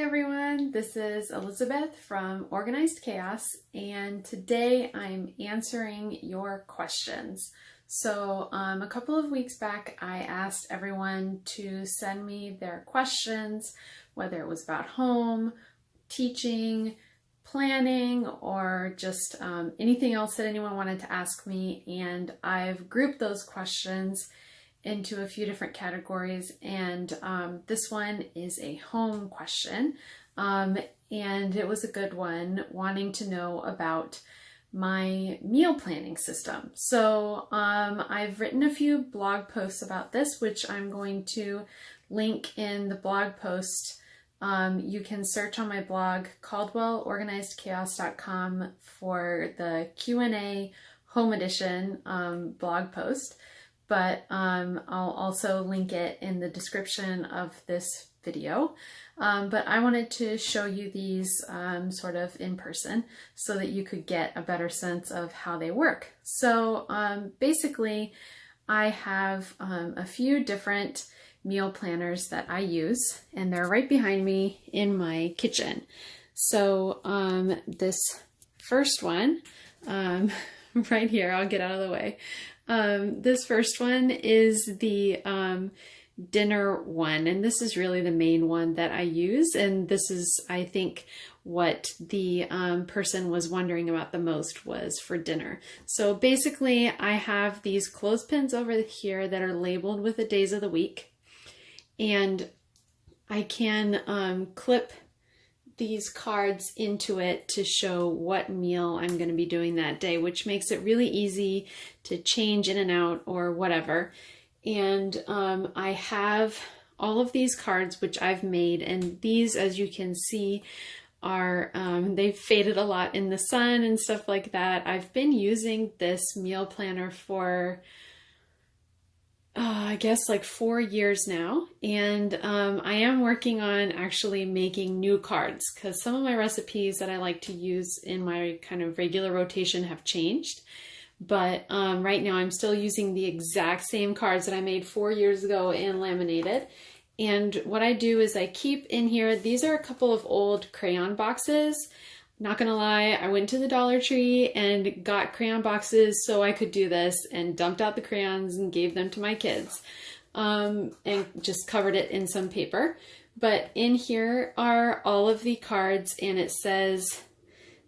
everyone, this is Elizabeth from Organized Chaos, and today I'm answering your questions. So a couple of weeks back I asked everyone to send me their questions, whether it was about home, teaching, planning, or just anything else that anyone wanted to ask me, and I've grouped those questions into a few different categories, and this one is a home question, and it was a good one, wanting to know about my meal planning system. So I've written a few blog posts about this, which I'm going to link in the blog post. You can search on my blog, caldwellorganizedchaos.com, for the Q&A home edition blog post. But I'll also link it in the description of this video. But I wanted to show you these sort of in person so that you could get a better sense of how they work. So basically, I have a few different meal planners that I use, and they're right behind me in my kitchen. So this first one, right here, I'll get out of the way. This first one is the dinner one, and this is really the main one that I use, and this is, I think, what the person was wondering about the most was for dinner. So basically I have these clothespins over here that are labeled with the days of the week, and I can clip these cards into it to show what meal I'm going to be doing that day, which makes it really easy to change in and out or whatever. And I have all of these cards which I've made, and these, as you can see, are they've faded a lot in the sun and stuff like that. I've been using this meal planner for I guess like 4 years now, and I am working on actually making new cards because some of my recipes that I like to use in my kind of regular rotation have changed. But right now I'm still using the exact same cards that I made 4 years ago and laminated. And what I do is I keep in here, these are a couple of old crayon boxes. Not gonna lie, I went to the Dollar Tree and got crayon boxes so I could do this, and dumped out the crayons and gave them to my kids, and just covered it in some paper. But in here are all of the cards, and it says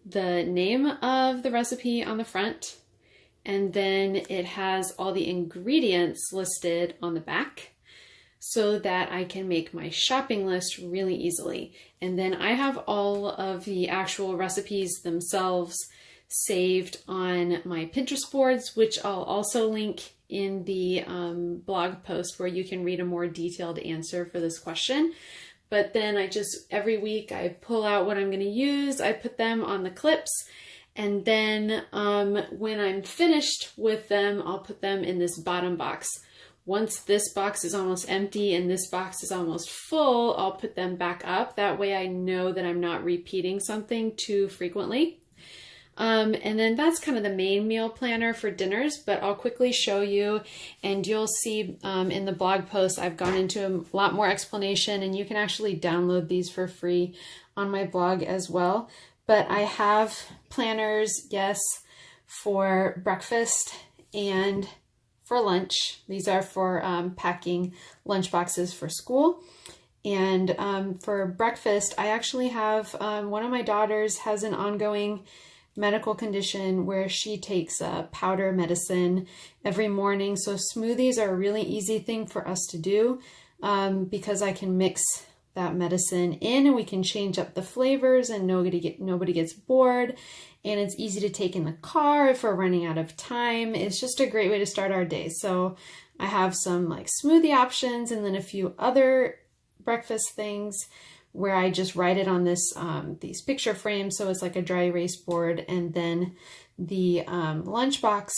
the name of the recipe on the front, and then it has all the ingredients listed on the back, so that I can make my shopping list really easily. And then I have all of the actual recipes themselves saved on my Pinterest boards, which I'll also link in the blog post, where you can read a more detailed answer for this question. But then I just, every week I pull out what I'm gonna use, I put them on the clips, and then when I'm finished with them, I'll put them in this bottom box. Once this box is almost empty and this box is almost full, I'll put them back up. That way I know that I'm not repeating something too frequently. And then that's kind of the main meal planner for dinners, but I'll quickly show you, and you'll see in the blog post I've gone into a lot more explanation, and you can actually download these for free on my blog as well. But I have planners, yes, for breakfast and for lunch. These are for packing lunch boxes for school. And for breakfast, I actually have, one of my daughters has an ongoing medical condition where she takes powder medicine every morning. So smoothies are a really easy thing for us to do because I can mix that medicine in, and we can change up the flavors, and nobody gets bored. And it's easy to take in the car if we're running out of time. It's just a great way to start our day. So I have some like smoothie options, and then a few other breakfast things where I just write it on this these picture frames, so it's like a dry erase board. And then the lunchbox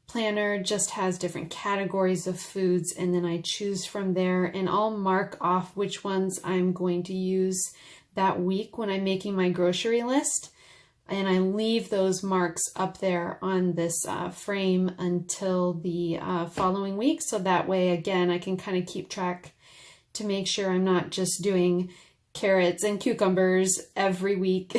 planner just has different categories of foods, and then I choose from there, and I'll mark off which ones I'm going to use that week when I'm making my grocery list. And I leave those marks up there on this frame until the following week. So that way, again, I can kind of keep track to make sure I'm not just doing carrots and cucumbers every week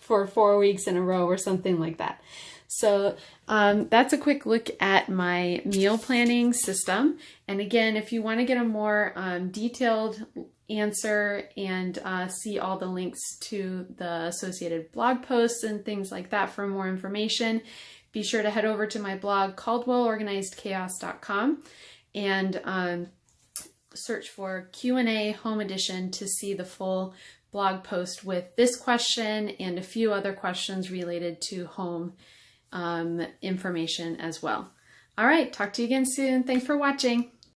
for 4 weeks in a row or something like that. So that's a quick look at my meal planning system. And again, if you want to get a more detailed answer and see all the links to the associated blog posts and things like that for more information, be sure to head over to my blog, caldwellorganizedchaos.com, and search for Q&A Home Edition to see the full blog post with this question and a few other questions related to home information as well. All right, talk to you again soon. Thanks for watching.